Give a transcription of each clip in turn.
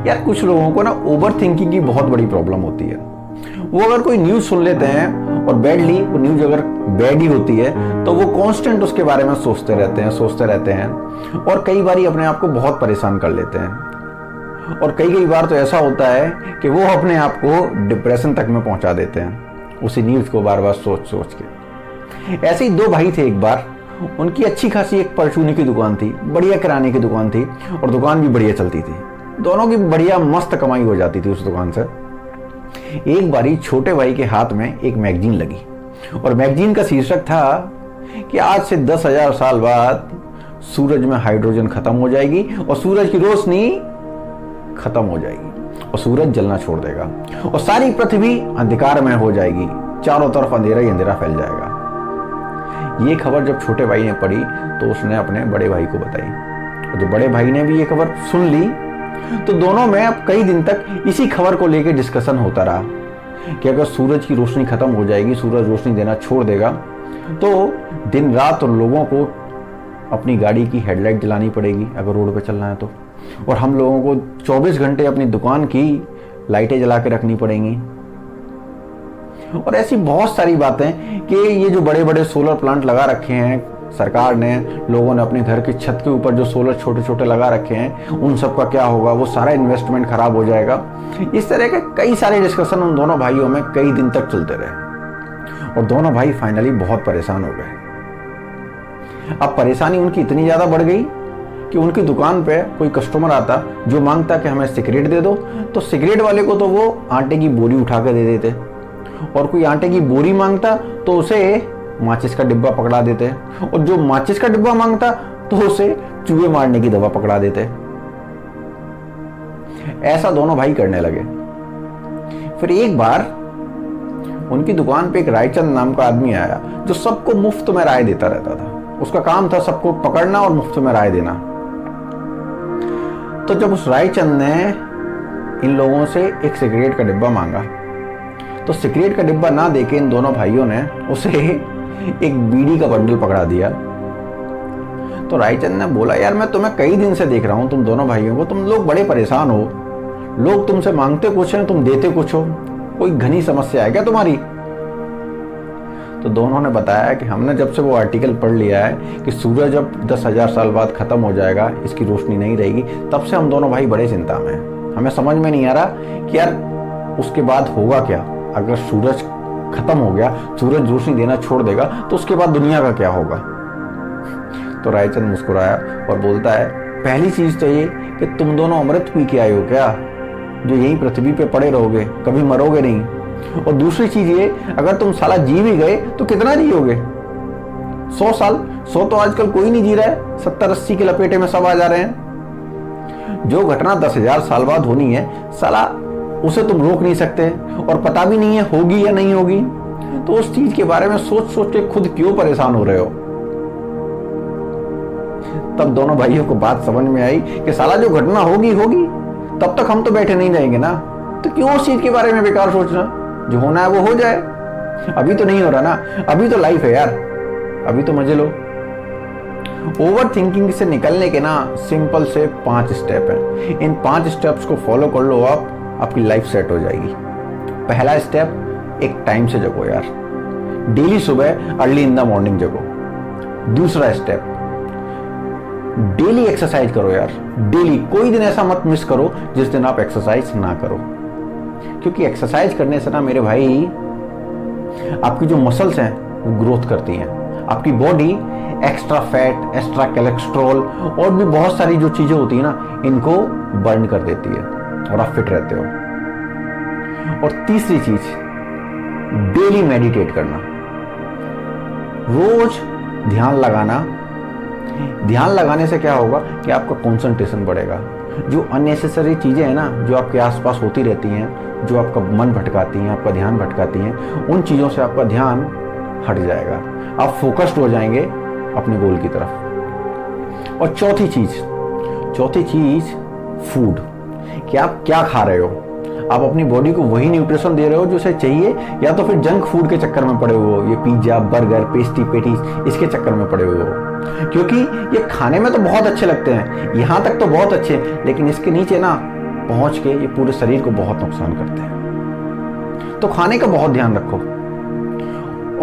यार कुछ लोगों को ना ओवर थिंकिंग की बहुत बड़ी प्रॉब्लम होती है। वो अगर कोई न्यूज़ सुन लेते हैं और बैडली वो न्यूज़ अगर बैड ही होती है तो वो कांस्टेंट उसके बारे में सोचते रहते हैं और कई बार अपने आप को बहुत परेशान कर लेते हैं। और कई बार तो ऐसा होता है कि वो अपने आप को डिप्रेशन तक में पहुंचा देते हैं उसी न्यूज़ को बार बार सोच के। ऐसे ही दो भाई थे एक बार, उनकी अच्छी खासी एक परचूनी की दुकान थी, बढ़िया किराने की दुकान थी और दुकान भी बढ़िया चलती थी। दोनों की बढ़िया मस्त कमाई हो जाती थी उस दुकान से। एक बारी छोटे भाई के हाथ में एक मैगजीन लगी और मैगजीन का शीर्षक था कि आज से 10,000 साल बाद सूरज में हाइड्रोजन खत्म हो जाएगी और सूरज की रोशनी खत्म हो जाएगी और सूरज जलना छोड़ देगा और सारी पृथ्वी अंधकारमय हो जाएगी, चारों तरफ अंधेरा ही अंधेरा फैल जाएगा। ये खबर जब छोटे भाई ने पढ़ी तो उसने अपने बड़े भाई को बताई और जब बड़े भाई ने भी ये खबर सुन ली तो दोनों में अब कई दिन तक इसी खबर को लेकर डिस्कशन होता रहा कि अगर सूरज की रोशनी खत्म हो जाएगी, सूरज रोशनी देना छोड़ देगा तो दिन रात उन लोगों को अपनी गाड़ी की हेडलाइट जलानी पड़ेगी अगर रोड पे चलना है तो, और हम लोगों को 24 घंटे अपनी दुकान की लाइटें जला के रखनी पड़ेंगी। और ऐसी बहुत सारी बातें कि ये जो बड़े बड़े सोलर प्लांट लगा रखे हैं सरकार ने, लोगों ने अपने घर की छत के ऊपर जो सोलर छोटे छोटे लगा रखे हैं उन सब का क्या होगा, वो सारा इन्वेस्टमेंट खराब हो जाएगा। इस तरह के कई सारे डिस्कशन उन दोनों भाइयों में कई दिन तक चलते रहे और दोनों भाई फाइनली बहुत परेशान हो गए। अब परेशानी उनकी इतनी ज्यादा बढ़ गई कि उनकी दुकान पे कोई कस्टमर आता जो मांगता कि हमें सिगरेट दे दो तो सिगरेट वाले को तो वो आटे की बोरी उठा के दे देते, और कोई आटे की बोरी मांगता तो उसे माचिस का डिब्बा पकड़ा देते, और जो माचिस का डिब्बा मांगता तो उसे चूहे मारने की दवा पकड़ा देते। ऐसा दोनों भाई करने लगे। फिर एक बार उनकी दुकान पे एक रायचंद नाम का आदमी आया जो सबको मुफ्त में राय देता रहता था। उसका काम था सबको पकड़ना और मुफ्त में राय देना। तो जब उस रायचंद ने इन लोगों से एक सिगरेट का डिब्बा मांगा तो सिगरेट का डिब्बा ना देके इन दोनों भाइयों ने उसे एक बीड़ी का बंडल पकड़ा दिया। तो रायचंद ने बोला, यार मैं तुम्हें कई दिन से देख रहा हूं, तुम दोनों भाइयों को, तुम लोग बड़े परेशान हो, लोग तुमसे मांगते कुछ हैं तुम देते कुछ हो, कोई घनी समस्या है क्या तुम्हारी? तो दोनों ने बताया कि हमने जब से वो आर्टिकल पढ़ लिया है कि सूरज अब 10,000 साल बाद खत्म हो जाएगा, इसकी रोशनी नहीं रहेगी, तब से हम दोनों भाई बड़े चिंता में हैं। हमें समझ में नहीं आ रहा कि यार उसके बाद होगा क्या। अगर सूरज खत्म हो गया, सूरज रोशनी देना छोड़ देगा तो उसके बाद दुनिया का क्या होगा? तो रायचंद मुस्कुराया और बोलता है, पहली चीज तो ये कि तुम दोनों अमृत पी के आए हो क्या, जो यही पृथ्वी पे पड़े रहोगे, कभी मरोगे नहीं। और दूसरी चीज ये, अगर तुम साला जी भी गए तो कितना जियोगे? 100 साल? 100 तो आजकल कोई नहीं जी रहा है, 70-80 के लपेटे में सब आ जा रहे हैं। जो घटना 10,000 साल बाद होनी है साला उसे तुम रोक नहीं सकते और पता भी नहीं है होगी या नहीं होगी, तो उस चीज के बारे में सोच सोच के खुद क्यों परेशान हो रहे हो? तब दोनों भाइयों को बात समझ में आई कि साला जो घटना होगी होगी, तब तक हम तो बैठे नहीं रहेंगे ना, तो क्यों उस चीज के बारे में बेकार सोचना, जो होना है वो हो जाए। अभी तो नहीं हो रहा ना, अभी तो लाइफ है यार, अभी तो मजे लो। ओवर थिंकिंग से निकलने के ना सिंपल से 5 स्टेप हैं। इन 5 स्टेप्स को फॉलो कर लो आप, आपकी लाइफ सेट हो जाएगी। पहला स्टेप, एक टाइम से जगो यार, डेली सुबह अर्ली इन द मॉर्निंग जगो। दूसरा स्टेप, डेली एक्सरसाइज करो यार, डेली। कोई दिन ऐसा मत मिस करो जिस दिन आप एक्सरसाइज ना करो, क्योंकि एक्सरसाइज करने से ना मेरे भाई आपकी जो मसल्स हैं वो ग्रोथ करती हैं, आपकी body extra fat, extra cholesterol और भी बहुत सारी जो चीजें होती है ना, इनको बर्न कर देती है और आप फिट रहते हो। और तीसरी चीज, डेली मेडिटेट करना, रोज ध्यान लगाना। ध्यान लगाने से क्या होगा कि आपका कंसंट्रेशन बढ़ेगा। जो अननेसेसरी चीजें हैं ना, जो आपके आसपास होती रहती हैं, जो आपका मन भटकाती हैं, आपका ध्यान भटकाती हैं, उन चीजों से आपका ध्यान हट जाएगा, आप फोकस्ड हो जाएंगे अपने गोल की तरफ। और चौथी चीज फूड, कि आप क्या खा रहे हो। आप अपनी बॉडी को वही न्यूट्रिशन दे रहे हो जो उसे चाहिए, या तो फिर जंक फूड के चक्कर में पड़े हुए हो, ये पिज्जा, बर्गर, पेस्ट्री, पेटीज, इसके चक्कर में पड़े हुए हो। क्योंकि ये खाने में तो बहुत अच्छे लगते हैं, यहां तक तो बहुत अच्छे, लेकिन इसके नीचे ना पहुंच के ये पूरे शरीर को बहुत नुकसान करते हैं। तो खाने का बहुत ध्यान रखो।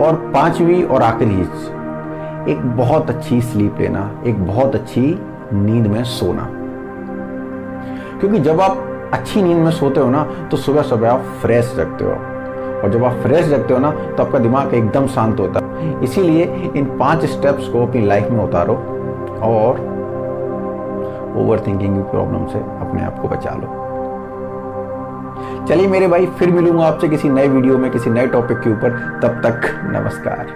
और पांचवी और आखिरी चीज, एक बहुत अच्छी स्लीप लेना, एक बहुत अच्छी नींद में सोना। क्योंकि जब आप अच्छी नींद में सोते हो ना तो सुबह सुबह आप फ्रेश जगते हो, और जब आप फ्रेश जगते हो ना तो आपका दिमाग एकदम शांत होता है। इसीलिए इन 5 स्टेप्स को अपनी लाइफ में उतारो और ओवर थिंकिंग की प्रॉब्लम से अपने आप को बचा लो। चलिए मेरे भाई, फिर मिलूंगा आपसे किसी नए वीडियो में किसी नए टॉपिक के ऊपर। तब तक नमस्कार।